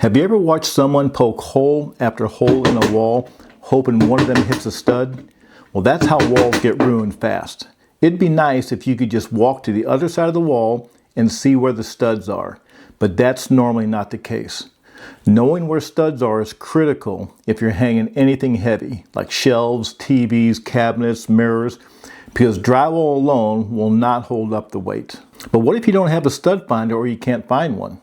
Have you ever watched someone poke hole after hole in a wall, hoping one of them hits a stud? Well, that's how walls get ruined fast. It'd be nice if you could just walk to the other side of the wall and see where the studs are, but that's normally not the case. Knowing where studs are is critical if you're hanging anything heavy, like shelves, TVs, cabinets, mirrors, because drywall alone will not hold up the weight. But what if you don't have a stud finder or you can't find one?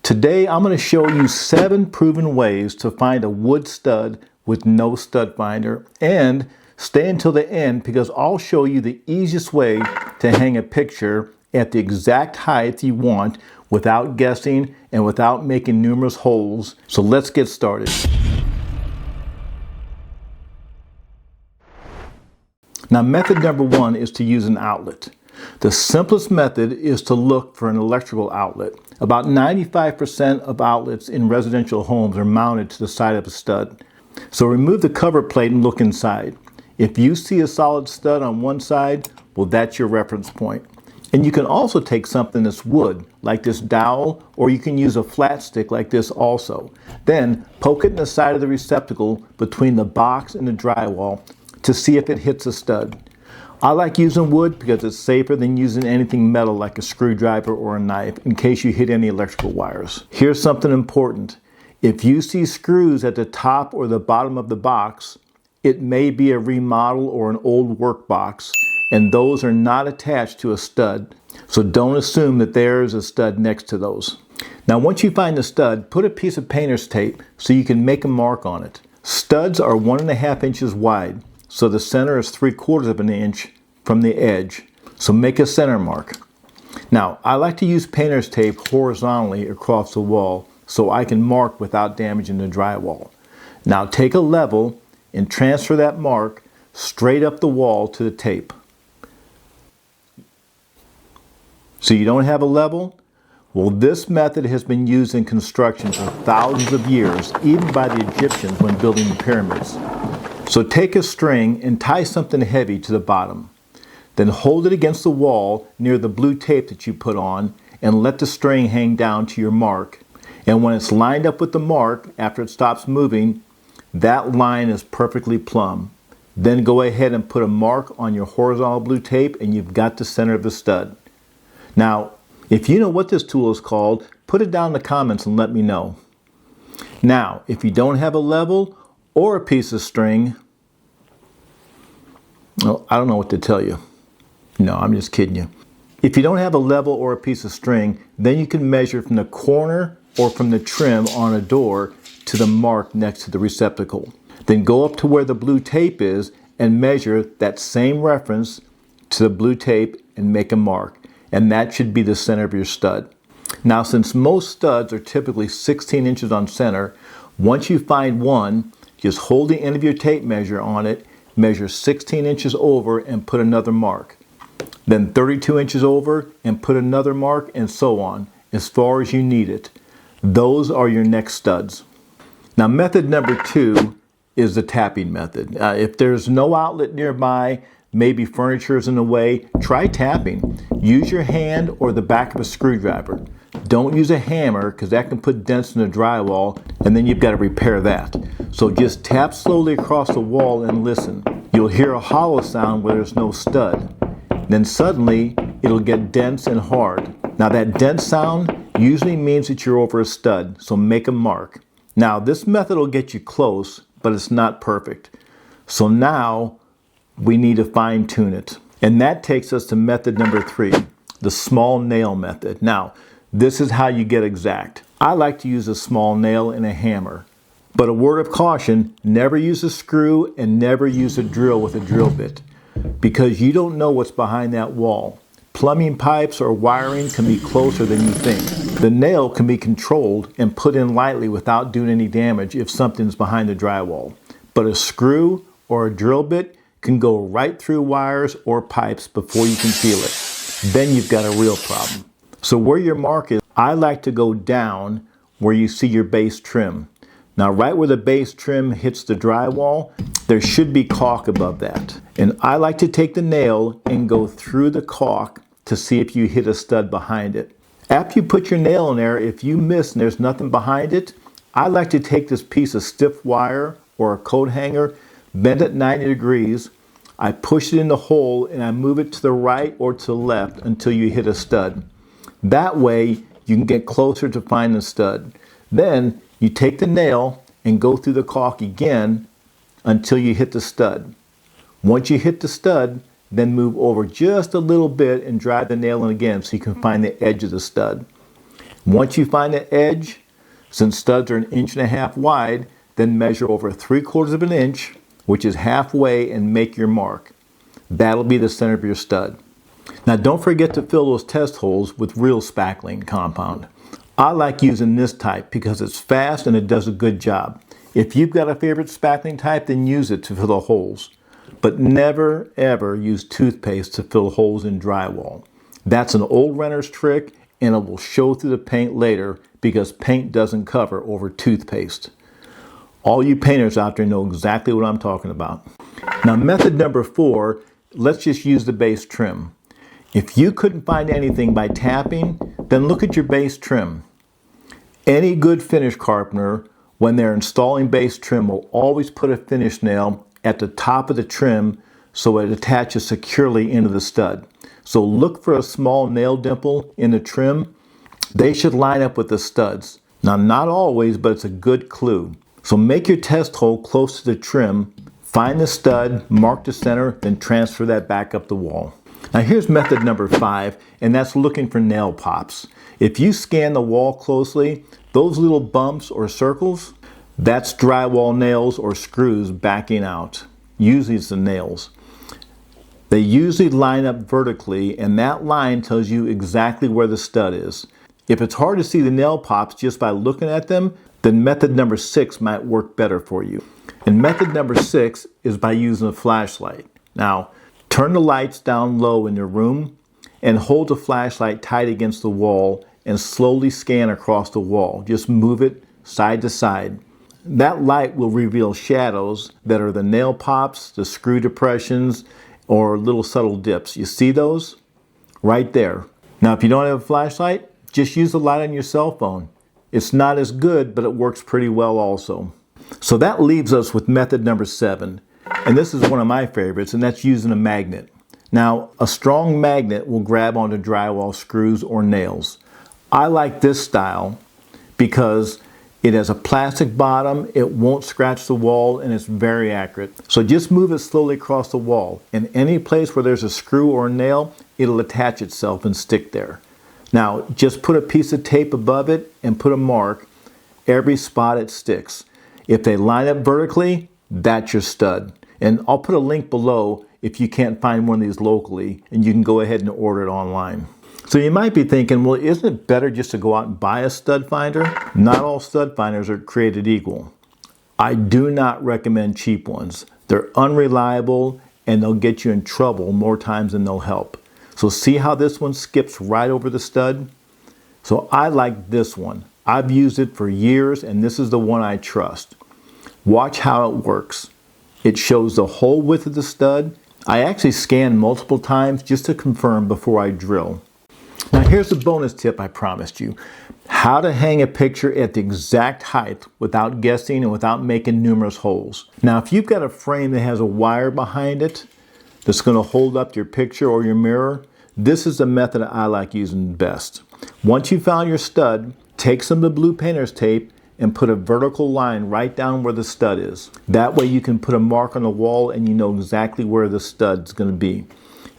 Today, I'm going to show you 7 proven ways to find a wood stud with no stud finder, and stay until the end because I'll show you the easiest way to hang a picture at the exact height you want without guessing and without making numerous holes. So let's get started. Now, method number 1 is to use an outlet. The simplest method is to look for an electrical outlet. About 95% of outlets in residential homes are mounted to the side of a stud. So remove the cover plate and look inside. If you see a solid stud on one side, well, that's your reference point. And you can also take something that's wood, like this dowel, or you can use a flat stick like this also. Then poke it in the side of the receptacle between the box and the drywall to see if it hits a stud. I like using wood because it's safer than using anything metal like a screwdriver or a knife in case you hit any electrical wires. Here's something important. If you see screws at the top or the bottom of the box, it may be a remodel or an old work box, and those are not attached to a stud. So don't assume that there is a stud next to those. Now, once you find the stud, put a piece of painter's tape so you can make a mark on it. Studs are 1.5 inches wide. So the center is 3/4 of an inch from the edge. So make a center mark. Now, I like to use painter's tape horizontally across the wall so I can mark without damaging the drywall. Now take a level and transfer that mark straight up the wall to the tape. So you don't have a level? Well, this method has been used in construction for thousands of years, even by the Egyptians when building the pyramids. So take a string and tie something heavy to the bottom. Then hold it against the wall near the blue tape that you put on and let the string hang down to your mark. And when it's lined up with the mark, after it stops moving, that line is perfectly plumb. Then go ahead and put a mark on your horizontal blue tape and you've got the center of the stud. Now, if you know what this tool is called, put it down in the comments and let me know. Now, if you don't have a level or a piece of string, well, I don't know what to tell you. No, I'm just kidding you. If you don't have a level or a piece of string, then you can measure from the corner or from the trim on a door to the mark next to the receptacle. Then go up to where the blue tape is and measure that same reference to the blue tape and make a mark. And that should be the center of your stud. Now, since most studs are typically 16 inches on center, once you find one, just hold the end of your tape measure on it, measure 16 inches over and put another mark. Then 32 inches over and put another mark, and so on, as far as you need it. Those are your next studs. Now, method number 2 is the tapping method. If there's no outlet nearby, maybe furniture is in the way, try tapping. Use your hand or the back of a screwdriver. Don't use a hammer because that can put dents in the drywall and then you've got to repair that. So just tap slowly across the wall and listen. You'll hear a hollow sound where there's no stud. Then suddenly it'll get dense and hard. Now that dense sound usually means that you're over a stud, so make a mark. Now this method will get you close, but it's not perfect. So now we need to fine tune it. And that takes us to method number 3, the small nail method. Now, this is how you get exact. I like to use a small nail and a hammer. But a word of caution, never use a screw and never use a drill with a drill bit, because you don't know what's behind that wall. Plumbing pipes or wiring can be closer than you think. The nail can be controlled and put in lightly without doing any damage if something's behind the drywall. But a screw or a drill bit can go right through wires or pipes before you can feel it. Then you've got a real problem. So where your mark is, I like to go down where you see your base trim. Now, right where the base trim hits the drywall, there should be caulk above that. And I like to take the nail and go through the caulk to see if you hit a stud behind it. After you put your nail in there, if you miss and there's nothing behind it, I like to take this piece of stiff wire or a coat hanger, bend it 90 degrees, I push it in the hole and I move it to the right or to the left until you hit a stud. That way you can get closer to find the stud. Then you take the nail and go through the caulk again until you hit the stud. Once you hit the stud, then move over just a little bit and drive the nail in again so you can find the edge of the stud. Once you find the edge, since studs are 1.5 inches wide, then measure over 3/4 of an inch, which is halfway, and make your mark. That'll be the center of your stud. Now don't forget to fill those test holes with real spackling compound. I like using this type because it's fast and it does a good job. If you've got a favorite spackling type, then use it to fill the holes. But never ever use toothpaste to fill holes in drywall. That's an old renter's trick and it will show through the paint later because paint doesn't cover over toothpaste. All you painters out there know exactly what I'm talking about. Now method number 4, let's just use the base trim. If you couldn't find anything by tapping, then look at your base trim. Any good finish carpenter, when they're installing base trim, will always put a finish nail at the top of the trim so it attaches securely into the stud. So look for a small nail dimple in the trim. They should line up with the studs. Now not always, but it's a good clue. So make your test hole close to the trim, find the stud, mark the center, then transfer that back up the wall. Now here's method number 5, and that's looking for nail pops. If you scan the wall closely, those little bumps or circles, that's drywall nails or screws backing out. Usually it's the nails. They usually line up vertically, and that line tells you exactly where the stud is. If it's hard to see the nail pops just by looking at them, then method number 6 might work better for you. And method number 6 is by using a flashlight. Now, turn the lights down low in your room and hold the flashlight tight against the wall and slowly scan across the wall. Just move it side to side. That light will reveal shadows that are the nail pops, the screw depressions, or little subtle dips. You see those? Right there. Now, if you don't have a flashlight, just use the light on your cell phone. It's not as good, but it works pretty well also. So that leaves us with method number 7. And this is one of my favorites, and that's using a magnet. Now, a strong magnet will grab onto drywall screws or nails. I like this style because it has a plastic bottom, it won't scratch the wall, and it's very accurate. So just move it slowly across the wall. In any place where there's a screw or a nail, it'll attach itself and stick there. Now, just put a piece of tape above it and put a mark every spot it sticks. If they line up vertically, that's your stud. And I'll put a link below if you can't find one of these locally, and you can go ahead and order it online. So you might be thinking, well, isn't it better just to go out and buy a stud finder? Not all stud finders are created equal. I do not recommend cheap ones. They're unreliable and they'll get you in trouble more times than they'll help. So see how this one skips right over the stud? So I like this one. I've used it for years and this is the one I trust. Watch how it works. It shows the whole width of the stud. I actually scan multiple times just to confirm before I drill. Now here's the bonus tip I promised you. How to hang a picture at the exact height without guessing and without making numerous holes. Now if you've got a frame that has a wire behind it that's going to hold up your picture or your mirror, this is the method I like using best. Once you found your stud, take some of the blue painter's tape and put a vertical line right down where the stud is. That way you can put a mark on the wall and you know exactly where the stud's going to be.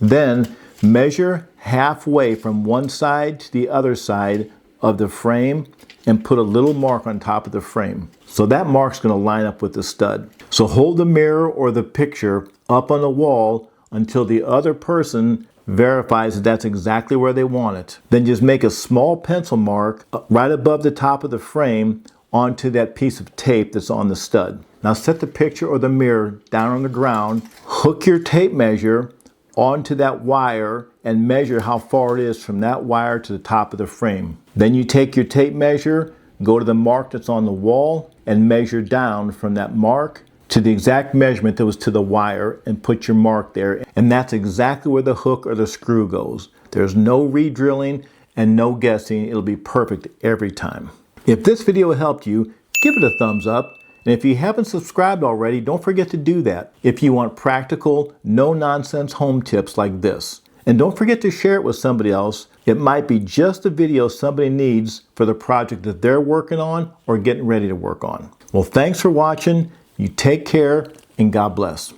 Then measure halfway from one side to the other side of the frame and put a little mark on top of the frame. So that mark's going to line up with the stud. So hold the mirror or the picture up on the wall until the other person verifies that that's exactly where they want it. Then just make a small pencil mark right above the top of the frame onto that piece of tape that's on the stud. Now set the picture or the mirror down on the ground, hook your tape measure onto that wire and measure how far it is from that wire to the top of the frame. Then you take your tape measure, go to the mark that's on the wall and measure down from that mark to the exact measurement that was to the wire and put your mark there. And that's exactly where the hook or the screw goes. There's no re-drilling and no guessing. It'll be perfect every time. If this video helped you, give it a thumbs up. And if you haven't subscribed already, don't forget to do that if you want practical, no-nonsense home tips like this. And don't forget to share it with somebody else. It might be just a video somebody needs for the project that they're working on or getting ready to work on. Well, thanks for watching. You take care and God bless.